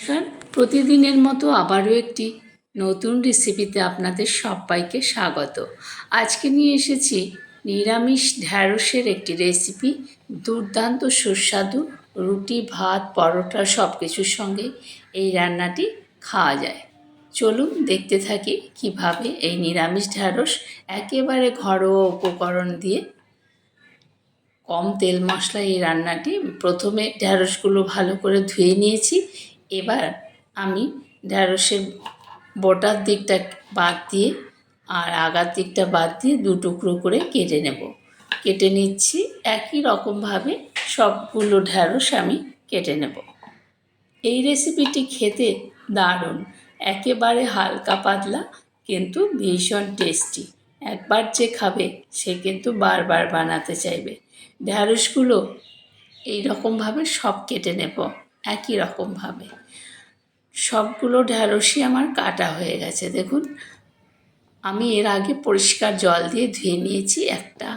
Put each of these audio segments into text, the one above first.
নমস্কার। প্রতিদিনের মতো আবারও একটি নতুন রেসিপিতে আপনাদের সবাইকে স্বাগত। আজকে নিয়ে এসেছি নিরামিষ ঢ্যাঁড়সের একটি রেসিপি। দুর্দান্ত সুস্বাদু, রুটি, ভাত, পরোটা সব কিছুর সঙ্গে এই রান্নাটি খাওয়া যায়। চলুন দেখতে থাকি কিভাবে এই নিরামিষ ঢ্যাঁড়স একেবারে ঘরোয়া উপকরণ দিয়ে, কম তেল মশলা এই রান্নাটি। প্রথমে ঢ্যাঁড়সগুলো ভালো করে ধুয়ে নিয়েছি। এবার আমি ঢ্যাঁড়সের বোটার দিকটা বাদ দিয়ে আর আগার দিকটা বাদ দিয়ে দু টুকরো করে কেটে নেব। কেটে নিচ্ছি একই রকমভাবে সবগুলো ঢ্যাঁড়স আমি কেটে নেব। এই রেসিপিটি খেতে দারুণ, একেবারে হালকা পাতলা কিন্তু ভীষণ টেস্টি। একবার যে খাবে সে কিন্তু বারবার বানাতে চাইবে। ঢ্যাঁড়সগুলো এই রকমভাবে সব কেটে নেব একই রকমভাবে। সবগুলো ঢ্যাঁড়সই আমার কাটা হয়ে গেছে। দেখুন, আমি এর আগে পরিষ্কার জল দিয়ে ধুয়ে নিয়েছি। একটা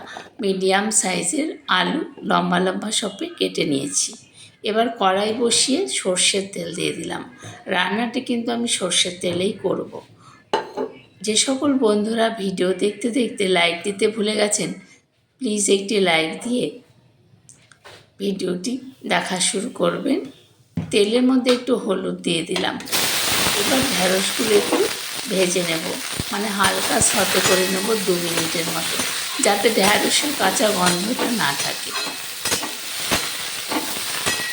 মিডিয়াম সাইজের আলু লম্বা লম্বা সপে কেটে নিয়েছি। এবার কড়াই বসিয়ে সর্ষের তেল দিয়ে দিলাম। রান্নাটি কিন্তু আমি সর্ষের তেলেই করব। যে সকল বন্ধুরা ভিডিও দেখতে দেখতে লাইক দিতে ভুলে গেছেন, প্লিজ একটি লাইক দিয়ে ভিডিওটি দেখা শুরু করবেন। তেলের মধ্যে একটু হলুদ দিয়ে দিলাম। এবার ঢ্যাঁড়সগুলো একটু ভেজে নেব, মানে হালকা সতে করে নেব 2 মিনিটের মতো, যাতে ঢ্যাঁড়সের কাঁচা গন্ধটা না থাকে।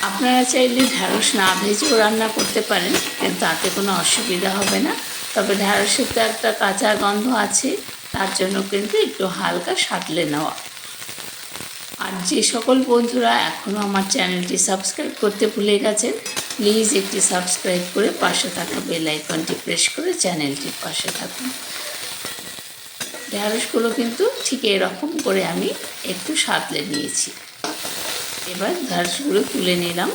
আপনারা চাইলে ঢ্যাঁড়স না ভেজেও রান্না করতে পারেন, কিন্তু তাতে কোনো অসুবিধা হবে না। তবে ঢ্যাঁড়সের তো একটা কাঁচা গন্ধ আছে, তার জন্য কিন্তু একটু হালকা সাঁতলে নেওয়া। আর যে সকল বন্ধুরা এখনও আমার চ্যানেলটি সাবস্ক্রাইব করতে ভুলে গেছেন, প্লিজ একটি সাবস্ক্রাইব করে পাশে থাকা বেল আইকনটি প্রেস করে চ্যানেলটির পাশে থাকুন। ঢ্যাঁড়সগুলো কিন্তু ঠিক এরকম করে আমি একটু সাঁতলে নিয়েছি। এবার ঢ্যাঁড়সগুলো তুলে নিলাম।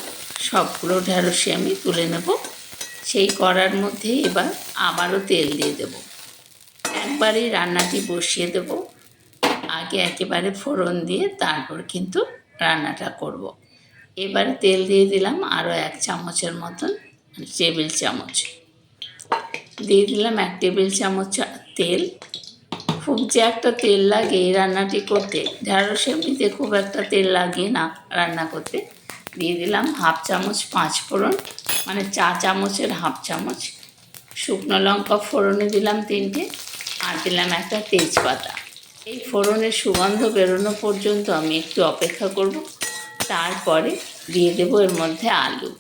সবগুলো ঢ্যাঁড়সই আমি তুলে নেব। সেই কড়ার মধ্যে এবার আবারও তেল দিয়ে দেব। একবারেই রান্নাটি বসিয়ে দেব। আগে একেবারে ফোড়ন দিয়ে তারপর কিন্তু রান্নাটা করব। এবারে তেল দিয়ে দিলাম আরও 1 চামচের মতন, টেবিল চামচ দিয়ে দিলাম 1 টেবিল চামচ তেল। খুব যে একটা তেল লাগে এই রান্নাটি করতে, ঢ্যাঁড়স এমনিতে খুব একটা তেল লাগে না রান্না করতে। দিয়ে দিলাম 1/2 চামচ 5 ফোড়ন, মানে 4 চামচের 1/2 চামচ। শুকনো লঙ্কা ফোড়নে দিলাম 3টে, আর দিলাম একটা তেজপাতা। এই ফোড়নের সুগন্ধ বেরোনো পর্যন্ত আমি একটু অপেক্ষা করব। তারপরে দিয়ে দেব এর মধ্যে আলু।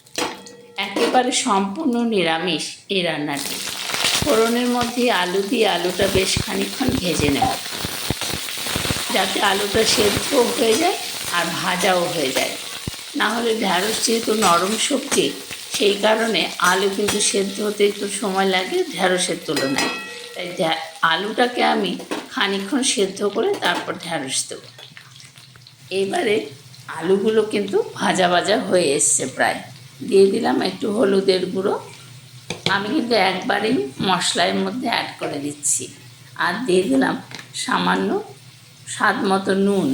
একেবারে সম্পূর্ণ নিরামিষ এই রান্নাটি। ফোড়নের মধ্যে আলু দিয়ে আলুটা বেশ খানিকক্ষণ ভেজে নেব, যাতে আলুটা সেদ্ধ হয়ে যায় আর ভাজাও হয়ে যায়। না হলে ঢ্যাঁড়স যেহেতু নরম সবজি, সেই কারণে আলু কিন্তু সেদ্ধ হতে একটু সময় লাগে ঢ্যাঁড়সের তুলনায়। তাই আলুটাকে আমি খানিকক্ষণ সেদ্ধ করে তারপর ঢ্যাঁড়স দেব। এবারে আলুগুলো কিন্তু ভাজা ভাজা হয়ে এসছে প্রায়। দিয়ে দিলাম একটু হলুদের গুঁড়ো। আমি কিন্তু একবারেই মশলার মধ্যে অ্যাড করে দিচ্ছি। আর দিয়ে দিলাম সামান্য স্বাদ মতো নুন।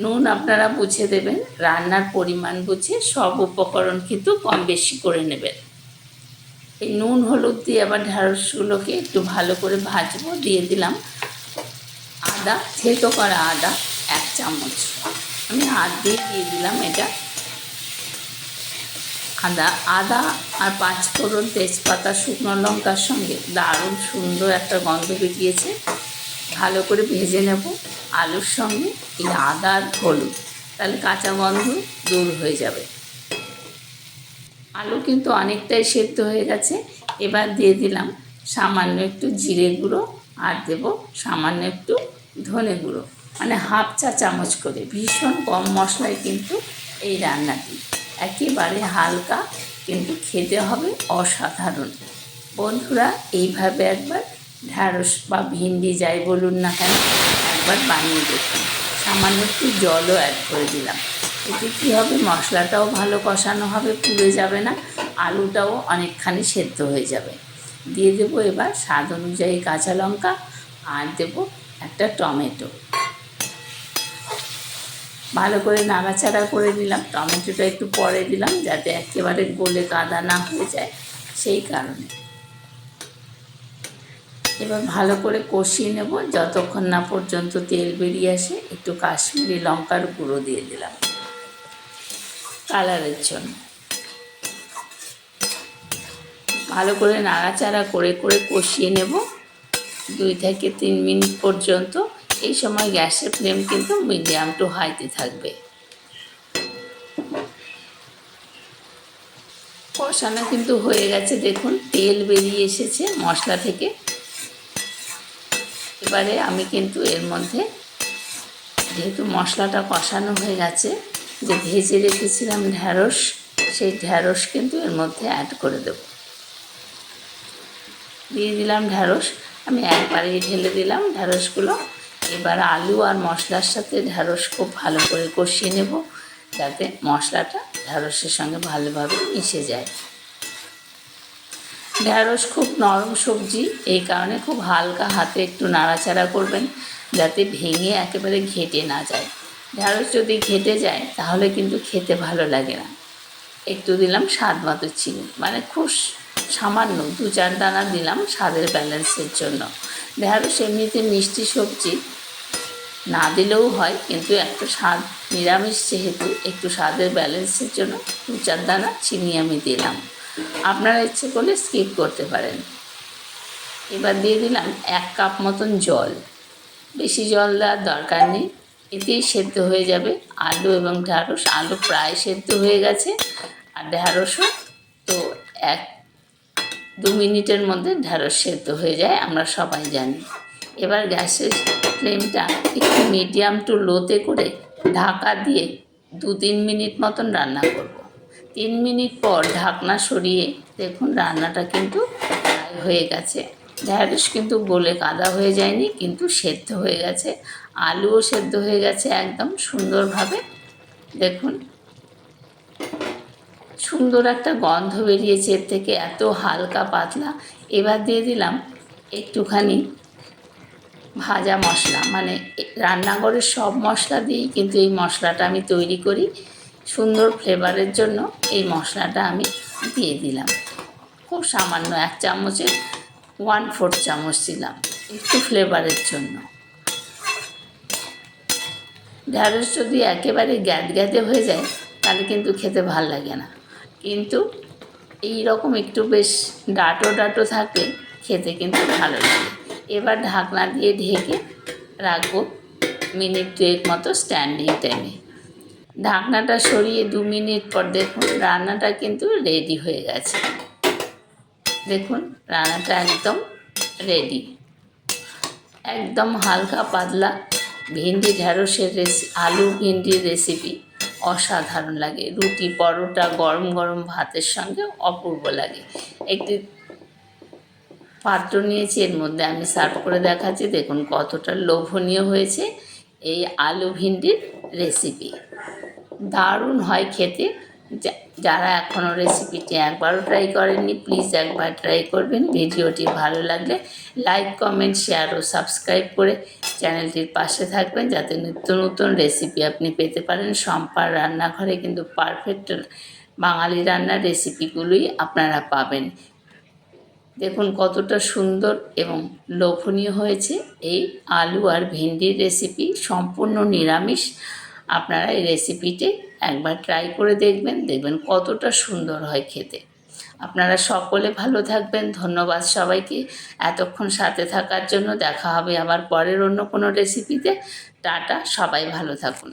নুন আপনারা বুঝে দেবেন, রান্নার পরিমাণ বুঝে সব উপকরণ কিন্তু কম বেশি করে নেবেন। এই নুন হলুদ দিয়ে আবার ঢ্যাঁড়সগুলোকে একটু ভালো করে ভাজবো। দিয়ে দিলাম আদা, থেতো করা আদা 1 চামচ। আমি হাত দিয়ে দিলাম এটা। আদা আর 5 ফোড়ন, তেজপাতা, শুকনো লঙ্কার সঙ্গে দারুণ সুন্দর একটা গন্ধ বেরিয়েছে। ভালো করে ভেজে নেব আলুর সঙ্গে এই আদা আর হলুদ, তাহলে কাঁচা গন্ধ দূর হয়ে যাবে। আলু কিন্তু অনেকটাই সেদ্ধ হয়ে গেছে। এবার দিয়ে দিলাম সামান্য একটু জিরে গুঁড়ো, আর দেব সামান্য একটু ধনে গুঁড়ো, মানে 1/2 চা চামচ করে। ভীষণ কম মশলায় কিন্তু এই রান্নাটি, একেবারে হালকা, কিন্তু খেতে হবে অসাধারণ। বন্ধুরা এইভাবে একবার ঢ্যাঁড়স বা ভিন্ডি যাই বলুন না কেন একবার বানিয়ে দেখুন। সামান্য একটু জলও অ্যাড করে দিলাম। এতে কী হবে, মশলাটাও ভালো কষানো হবে, পুড়ে যাবে না, আলুটাও অনেকখানি সেদ্ধ হয়ে যাবে। দিয়ে দেব এবার স্বাদ অনুযায়ী কাঁচা লঙ্কা, আর দেব একটা টমেটো। ভালো করে নাড়াচাড়া করে নিলাম। টমেটোটা একটু পরে দিলাম যাতে একেবারে গলে কাদা না হয়ে যায়, সেই কারণে। এবার ভালো করে কষিয়ে নেব যতক্ষণ না পর্যন্ত তেল বেরিয়ে আসে। একটু কাশ্মীরি লঙ্কার গুঁড়ো দিয়ে দিলাম কালারের জন্য। ভালো করে নাড়াচাড়া করে করে কষিয়ে নেব 2 থেকে 3 মিনিট পর্যন্ত। এই সময় গ্যাসের ফ্লেম কিন্তু মিডিয়াম টু হাইতে থাকবে। কষানো কিন্তু হয়ে গেছে, দেখুন তেল বেরিয়ে এসেছে মশলা থেকে। এবারে আমি কিন্তু এর মধ্যে, যেহেতু মশলাটা কষানো হয়ে গেছে, যে ভেজে রেখেছিলাম ঢ্যাঁড়স, সেই ঢ্যাঁড়স কিন্তু এর মধ্যে অ্যাড করে দেব। দিয়ে দিলাম ঢ্যাঁড়স, আমি একবারেই ঢেলে দিলাম ঢ্যাঁড়সগুলো। এবার আলু আর মশলার সাথে ঢ্যাঁড়স খুব ভালো করে কষিয়ে নেব যাতে মশলাটা ঢ্যাঁড়সের সঙ্গে ভালোভাবে মিশে যায়। ঢ্যাঁড়স খুব নরম সবজি, এই কারণে খুব হালকা হাতে একটু নাড়াচাড়া করবেন যাতে ভেঙে একেবারে ঘেটে না যায়। ঢ্যাঁড়স যদি ঘেটে যায় তাহলে কিন্তু খেতে ভালো লাগে না। একটু দিলাম স্বাদ মতো চিনি, মানে খুব সামান্য 2-4 দানা দিলাম স্বাদের ব্যালেন্সের জন্য। ঢ্যাঁড়স এমনিতে মিষ্টি সবজি, না দিলেও হয়, কিন্তু একটা স্বাদ, নিরামিষ যেহেতু একটু স্বাদের ব্যালেন্সের জন্য 2-4 দানা চিনি আমি দিলাম। আপনারা ইচ্ছে করলে স্কিপ করতে পারেন। এবার দিয়ে দিলাম 1 কাপ মতন জল। বেশি জল দেওয়ার দরকার নেই, এতেই সেদ্ধ হয়ে যাবে আলু এবং ঢ্যাঁড়স। আলু প্রায় সেদ্ধ হয়ে গেছে, আর ঢ্যাঁড়সও তো 1-2 মিনিটের মধ্যে ঢ্যাঁড়স সেদ্ধ হয়ে যায়, আমরা সবাই জানি। এবার গ্যাসের ফ্লেমটা একটু মিডিয়াম টু লোতে করে ঢাকা দিয়ে 2-3 মিনিট মতন রান্না করব। 3 মিনিট পর ঢাকনা সরিয়ে দেখুন রান্নাটা কিন্তু প্রায় হয়ে গেছে। ঢ্যাঁড়স কিন্তু গলে কাদা হয়ে যায়নি, কিন্তু সেদ্ধ হয়ে গেছে। আলুও সেদ্ধ হয়ে গেছে একদম সুন্দরভাবে। দেখুন সুন্দর একটা গন্ধ বেরিয়েছে এর থেকে, এত হালকা পাতলা। এবার দিয়ে দিলাম একটুখানি ভাজা মশলা, মানে রান্নাঘরের সব মশলা দিয়েই কিন্তু এই মশলাটা আমি তৈরি করি। সুন্দর ফ্লেভারের জন্য এই মশলাটা আমি দিয়ে দিলাম। খুব সামান্য 1 চামচের 1/4 চামচ দিলাম একটু ফ্লেভারের জন্য। ঢ্যাঁড়স যদি একেবারে গ্যাদগ্যাদে হয়ে যায় তাহলে কিন্তু খেতে ভাল লাগে না, কিন্তু এই রকম একটু বেশ ডাঁটো ডাঁটো থাকলে খেতে কিন্তু ভালো লাগে। এবার ঢাকনা দিয়ে ঢেকে রাখবো মিনিট 2 মতো স্ট্যান্ডিং টাইমে। ঢাকনাটা সরিয়ে 2 মিনিট পর দেখুন রান্নাটা কিন্তু রেডি হয়ে গেছে। দেখুন রান্নাটা একদম রেডি, একদম হালকা পাতলা ভিন্ডি ঢ্যাঁড়সের আলু ভিন্ডির রেসিপি অসাধারণ লাগে। রুটি, পরোটা, গরম গরম ভাতের সঙ্গে অপূর্ব লাগে। একটি পাত্র নিয়েছি, এর মধ্যে আমি সার্ভ করে দেখাচ্ছি। দেখুন কতটা লোভনীয় হয়েছে এই আলু ভিন্ডির রেসিপি, দারুণ হয় খেতে। যারা এখনও রেসিপিটি একবারও ট্রাই করেননি, প্লিজ একবার ট্রাই করবেন। ভিডিওটি ভালো লাগলে লাইক, কমেন্ট, শেয়ার ও সাবস্ক্রাইব করে চ্যানেলটির পাশে থাকবেন যাতে নিত্য নতুন রেসিপি আপনি পেতে পারেন। শম্পার রান্নাঘরে কিন্তু পারফেক্ট বাঙালি রান্নার রেসিপিগুলোই আপনারা পাবেন। দেখুন কতটা সুন্দর এবং লোভনীয় হয়েছে এই আলু আর ভেন্ডির রেসিপি, সম্পূর্ণ নিরামিষ। আপনারা এই রেসিপিটি একবার ট্রাই করে দেখবেন, দেখবেন কতটা সুন্দর হয় খেতে। আপনারা সকলে ভালো থাকবেন। ধন্যবাদ সবাইকে এতক্ষণ সাথে থাকার জন্য। দেখা হবে আবার পরের অন্য কোনো রেসিপিতে। টাটা, সবাই ভালো থাকুন।